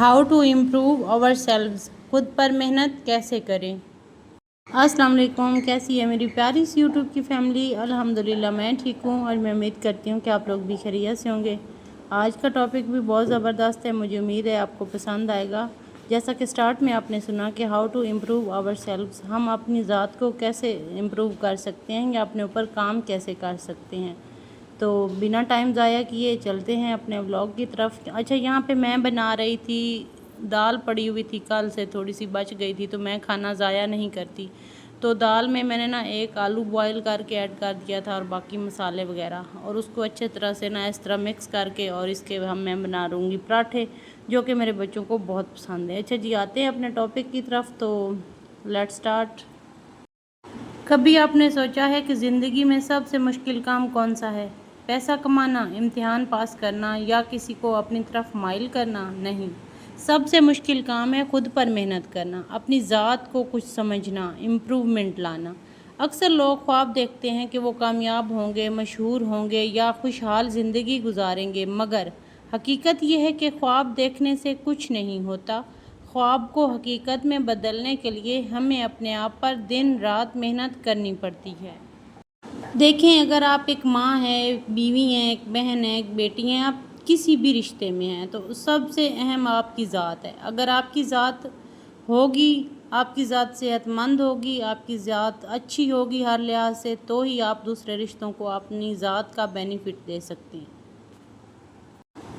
How to improve ourselves, खुद पर मेहनत कैसे करें। अस्सलाम वालेकुम, कैसी है मेरी प्यारी सी यूट्यूब की फैमिली। अल्हम्दुलिल्लाह मैं ठीक हूँ और मैं उम्मीद करती हूँ कि आप लोग भी खैरियत से होंगे। आज का टॉपिक भी बहुत ज़बरदस्त है, मुझे उम्मीद है आपको पसंद आएगा। जैसा कि स्टार्ट में आपने सुना कि how to improve ourselves, हम अपनी ज़ात को कैसे इम्प्रूव कर सकते हैं या अपने ऊपर काम कैसे कर सकते हैं। तो बिना टाइम ज़ाया किए चलते हैं अपने व्लॉग की तरफ। अच्छा, यहाँ पे मैं बना रही थी, दाल पड़ी हुई थी, कल से थोड़ी सी बच गई थी, तो मैं खाना ज़ाया नहीं करती। तो दाल में मैंने ना एक आलू बॉईल करके ऐड कर दिया था और बाकी मसाले वगैरह, और उसको अच्छे तरह से ना इस तरह मिक्स करके और इसके मैं बना लूँगी पराठे, जो कि मेरे बच्चों को बहुत पसंद है। अच्छा जी, आते हैं अपने टॉपिक की तरफ। तो लेट्स स्टार्ट। कभी आपने सोचा है कि ज़िंदगी में सबसे मुश्किल काम कौन सा है? पैसा कमाना, इम्तिहान पास करना या किसी को अपनी तरफ माइल करना? नहीं, सबसे मुश्किल काम है खुद पर मेहनत करना, अपनी ज़ात को कुछ समझना, इम्प्रूवमेंट लाना। अक्सर लोग ख्वाब देखते हैं कि वो कामयाब होंगे, मशहूर होंगे या खुशहाल ज़िंदगी गुजारेंगे, मगर हकीकत यह है कि ख्वाब देखने से कुछ नहीं होता। ख्वाब को हकीकत में बदलने के लिए हमें अपने आप पर दिन रात मेहनत करनी पड़ती है। देखें, अगर आप एक माँ हैं, एक बीवी हैं, एक बहन है, एक बेटी हैं, आप किसी भी रिश्ते में हैं, तो सबसे अहम आपकी ज़ात है। अगर आपकी ज़ात होगी, आपकी ज़ात सेहतमंद होगी, आपकी ज़ात अच्छी होगी हर लिहाज से, तो ही आप दूसरे रिश्तों को अपनी ज़ात का बेनिफिट दे सकते हैं।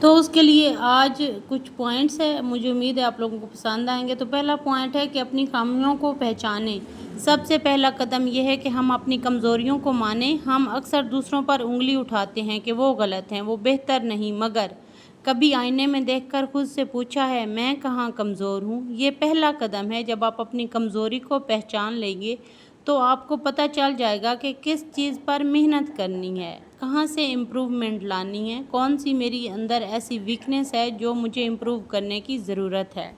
तो उसके लिए आज कुछ पॉइंट्स है, मुझे उम्मीद है आप लोगों को पसंद आएंगे। तो पहला पॉइंट है कि अपनी खामियों को पहचानें। सबसे पहला कदम यह है कि हम अपनी कमज़ोरियों को मानें। हम अक्सर दूसरों पर उंगली उठाते हैं कि वो गलत हैं, वो बेहतर नहीं, मगर कभी आईने में देखकर खुद से पूछा है मैं कहाँ कमज़ोर हूँ? ये पहला कदम है। जब आप अपनी कमज़ोरी को पहचान लेंगे तो आपको पता चल जाएगा कि किस चीज़ पर मेहनत करनी है, कहाँ से इम्प्रूवमेंट लानी है, कौन सी मेरी अंदर ऐसी वीकनेस है जो मुझे इम्प्रूव करने की ज़रूरत है।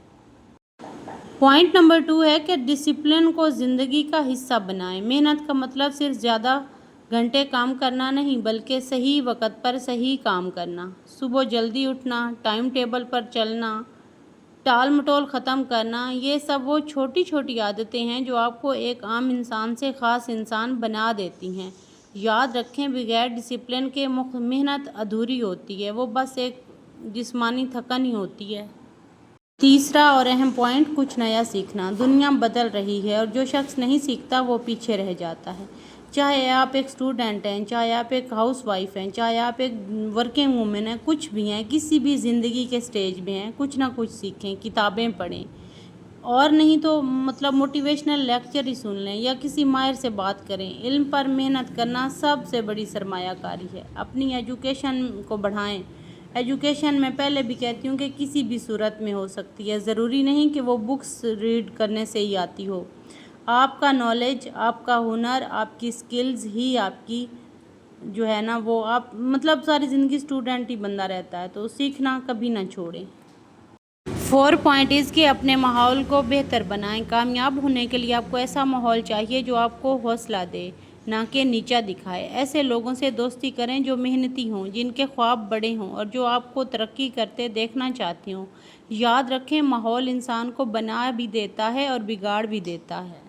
पॉइंट नंबर 2 है कि डिसिप्लिन को ज़िंदगी का हिस्सा बनाएं। मेहनत का मतलब सिर्फ ज़्यादा घंटे काम करना नहीं, बल्कि सही वक्त पर सही काम करना। सुबह जल्दी उठना, टाइम टेबल पर चलना, टाल मटोल ख़त्म करना, ये सब वो छोटी छोटी आदतें हैं जो आपको एक आम इंसान से ख़ास इंसान बना देती हैं। याद रखें, बगैर डिसिप्लिन के मेहनत अधूरी होती है, वो बस एक जिस्मानी थकन ही होती है। तीसरा और अहम पॉइंट, कुछ नया सीखना। दुनिया बदल रही है और जो शख्स नहीं सीखता वो पीछे रह जाता है। चाहे आप एक स्टूडेंट हैं, चाहे आप एक हाउस वाइफ हैं, चाहे आप एक वर्किंग वूमेन हैं, कुछ भी हैं, किसी भी ज़िंदगी के स्टेज में हैं, कुछ ना कुछ सीखें, किताबें पढ़ें, और नहीं तो मतलब मोटिवेशनल लेक्चर ही सुन लें या किसी माहिर से बात करें। इल्म पर मेहनत करना सबसे बड़ी सरमायाकारी है। अपनी एजुकेशन को बढ़ाएं। एजुकेशन मैं पहले भी कहती हूँ कि किसी भी सूरत में हो सकती है, ज़रूरी नहीं कि वो बुक्स रीड करने से ही आती हो। आपका नॉलेज, आपका हुनर, आपकी स्किल्स ही आपकी जो है ना, वो आप मतलब सारी ज़िंदगी स्टूडेंट ही बंदा रहता है, तो सीखना कभी ना छोड़ें। 4 पॉइंट इज़ कि अपने माहौल को बेहतर बनाएं। कामयाब होने के लिए आपको ऐसा माहौल चाहिए जो आपको हौसला दे, ना कि नीचा दिखाए। ऐसे लोगों से दोस्ती करें जो मेहनती हों, जिनके ख्वाब बड़े हों और जो आपको तरक्की करते देखना चाहती हों। याद रखें, माहौल इंसान को बना भी देता है और बिगाड़ भी देता है।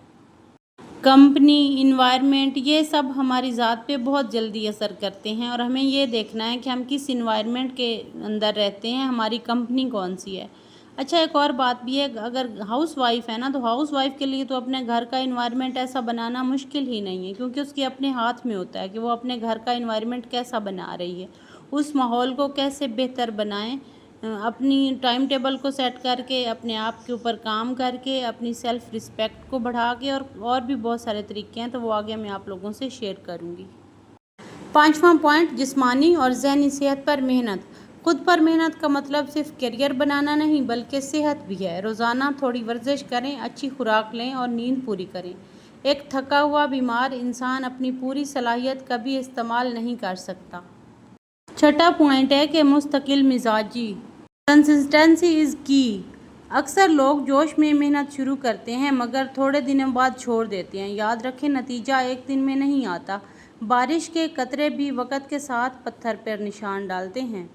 कंपनी, इन्वायरमेंट, ये सब हमारी ज़ात पे बहुत जल्दी असर करते हैं और हमें ये देखना है कि हम किस इन्वायरमेंट के अंदर रहते हैं, हमारी कंपनी कौन सी है। अच्छा, एक और बात भी है, अगर हाउस वाइफ है ना, तो हाउस वाइफ के लिए तो अपने घर का इन्वायरमेंट ऐसा बनाना मुश्किल ही नहीं है, क्योंकि उसके अपने हाथ में होता है कि वो अपने घर का इन्वायरमेंट कैसा बना रही है, उस माहौल को कैसे बेहतर बनाएं। अपनी टाइम टेबल को सेट करके, अपने आप के ऊपर काम करके, अपनी सेल्फ़ रिस्पेक्ट को बढ़ा के, और भी बहुत सारे तरीके हैं, तो वो आगे मैं आप लोगों से शेयर करूँगी। 5वां पॉइंट, जिस्मानी और ज़हनी सेहत पर मेहनत। खुद पर मेहनत का मतलब सिर्फ करियर बनाना नहीं, बल्कि सेहत भी है। रोज़ाना थोड़ी वर्जिश करें, अच्छी खुराक लें और नींद पूरी करें। एक थका हुआ बीमार इंसान अपनी पूरी सलाहियत कभी इस्तेमाल नहीं कर सकता। छठा पॉइंट है कि मुस्तकिल मिजाजी, कंसिस्टेंसी इज़ की। अक्सर लोग जोश में मेहनत शुरू करते हैं मगर थोड़े दिनों बाद छोड़ देते हैं। याद रखें, नतीजा एक दिन में नहीं आता। बारिश के कतरे भी वक्त के साथ पत्थर पर निशान डालते हैं।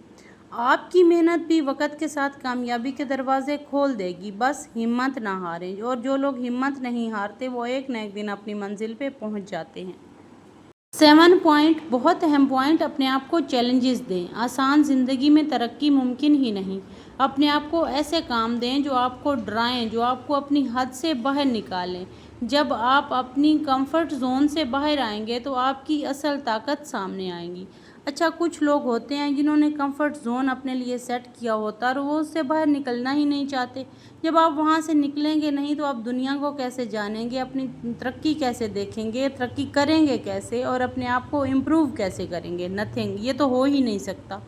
آپ کی محنت بھی وقت کے ساتھ کامیابی کے دروازے کھول دے گی، بس ہمت نہ ہاریں، اور جو لوگ ہمت نہیں ہارتے وہ ایک نہ ایک دن اپنی منزل پہ پہنچ جاتے ہیں۔ 7 پوائنٹ، بہت اہم پوائنٹ، اپنے آپ کو چیلنجز دیں۔ آسان زندگی میں ترقی ممکن ہی نہیں۔ اپنے آپ کو ایسے کام دیں جو آپ کو ڈرائیں، جو آپ کو اپنی حد سے باہر نکالیں۔ جب آپ اپنی کمفرٹ زون سے باہر آئیں گے تو آپ کی اصل طاقت سامنے آئیں گی۔ اچھا، کچھ لوگ ہوتے ہیں جنہوں نے کمفرٹ زون اپنے لیے سیٹ کیا ہوتا ہے اور وہ اس سے باہر نکلنا ہی نہیں چاہتے۔ جب آپ وہاں سے نکلیں گے نہیں تو آپ دنیا کو کیسے جانیں گے، اپنی ترقی کیسے دیکھیں گے، ترقی کریں گے کیسے، اور اپنے آپ کو امپروو کیسے کریں گے؟ نتھنگ، یہ تو ہو ہی نہیں سکتا۔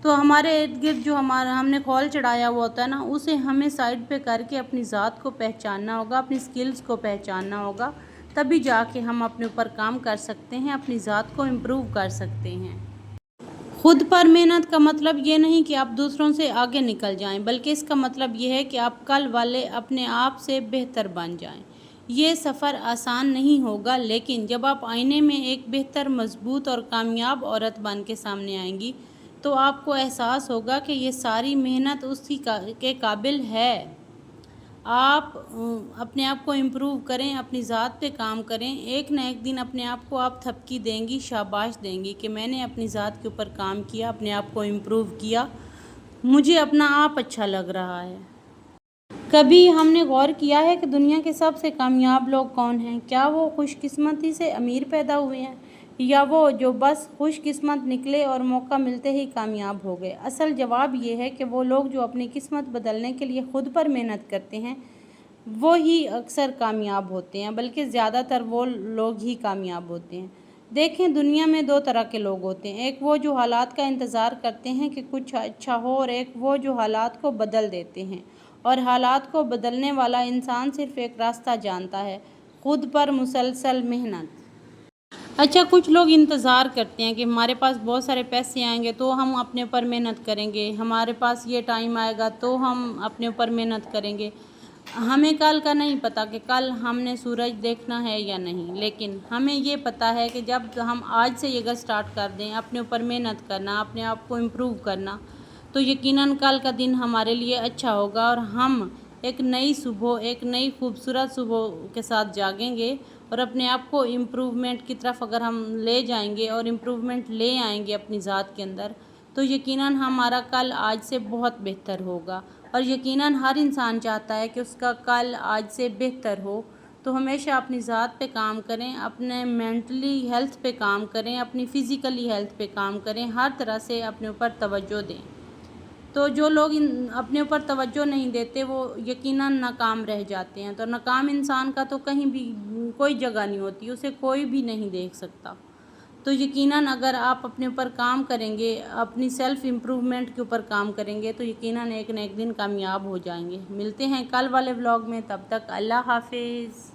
تو ہمارے ارد گرد جو ہم نے کھول چڑھایا ہوا ہوتا ہے نا، اسے ہمیں سائڈ پہ کر کے اپنی ذات کو پہچاننا ہوگا، اپنی سکلز کو پہچاننا ہوگا، تبھی جا کے ہم اپنے اوپر کام کر سکتے ہیں، اپنی ذات کو امپروو کر سکتے ہیں۔ خود پر محنت کا مطلب یہ نہیں کہ آپ دوسروں سے آگے نکل جائیں، بلکہ اس کا مطلب یہ ہے کہ آپ کل والے اپنے آپ سے بہتر بن جائیں۔ یہ سفر آسان نہیں ہوگا، لیکن جب آپ آئینے میں ایک بہتر، مضبوط اور کامیاب عورت بن کے سامنے آئیں گی تو آپ کو احساس ہوگا کہ یہ ساری محنت اسی کے قابل ہے۔ آپ اپنے آپ کو امپروو کریں، اپنی ذات پہ کام کریں، ایک نہ ایک دن اپنے آپ کو آپ تھپکی دیں گی، شاباش دیں گی کہ میں نے اپنی ذات کے اوپر کام کیا، اپنے آپ کو امپروو کیا، مجھے اپنا آپ اچھا لگ رہا ہے۔ کبھی ہم نے غور کیا ہے کہ دنیا کے سب سے کامیاب لوگ کون ہیں؟ کیا وہ خوش قسمتی سے امیر پیدا ہوئے ہیں، یا وہ جو بس خوش قسمت نکلے اور موقع ملتے ہی کامیاب ہو گئے؟ اصل جواب یہ ہے کہ وہ لوگ جو اپنی قسمت بدلنے کے لیے خود پر محنت کرتے ہیں وہی اکثر کامیاب ہوتے ہیں، بلکہ زیادہ تر وہ لوگ ہی کامیاب ہوتے ہیں۔ دیکھیں، دنیا میں 2 طرح کے لوگ ہوتے ہیں، ایک وہ جو حالات کا انتظار کرتے ہیں کہ کچھ اچھا ہو، اور ایک وہ جو حالات کو بدل دیتے ہیں۔ اور حالات کو بدلنے والا انسان صرف ایک راستہ جانتا ہے: خود پر مسلسل محنت۔ اچھا، کچھ لوگ انتظار کرتے ہیں کہ ہمارے پاس بہت سارے پیسے آئیں گے تو ہم اپنے اوپر محنت کریں گے، ہمارے پاس یہ ٹائم آئے گا تو ہم اپنے اوپر محنت کریں گے۔ ہمیں کل کا نہیں پتہ کہ کل ہم نے سورج دیکھنا ہے یا نہیں، لیکن ہمیں یہ پتہ ہے کہ جب ہم آج سے یہ سٹارٹ کر دیں اپنے اوپر محنت کرنا، اپنے آپ کو امپروو کرنا، تو یقیناً کل کا دن ہمارے لیے اچھا ہوگا، اور ہم ایک نئی صبح، ایک نئی خوبصورت صبح کے ساتھ جاگیں گے، اور اپنے آپ کو امپروومنٹ کی طرف اگر ہم لے جائیں گے اور امپروومنٹ لے آئیں گے اپنی ذات کے اندر، تو یقیناً ہمارا کل آج سے بہت بہتر ہوگا۔ اور یقیناً ہر انسان چاہتا ہے کہ اس کا کل آج سے بہتر ہو، تو ہمیشہ اپنی ذات پہ کام کریں، اپنے مینٹلی ہیلتھ پہ کام کریں، اپنی فزیکلی ہیلتھ پہ کام کریں، ہر طرح سے اپنے اوپر توجہ دیں۔ تو جو لوگ اپنے اوپر توجہ نہیں دیتے وہ یقیناً ناکام رہ جاتے ہیں، تو ناکام انسان کا تو کہیں بھی کوئی جگہ نہیں ہوتی، اسے کوئی بھی نہیں دیکھ سکتا۔ تو یقیناً اگر آپ اپنے اوپر کام کریں گے، اپنی سیلف امپروومنٹ کے اوپر کام کریں گے، تو یقیناً ایک نہ ایک دن کامیاب ہو جائیں گے۔ ملتے ہیں کل والے ولاگ میں، تب تک اللہ حافظ۔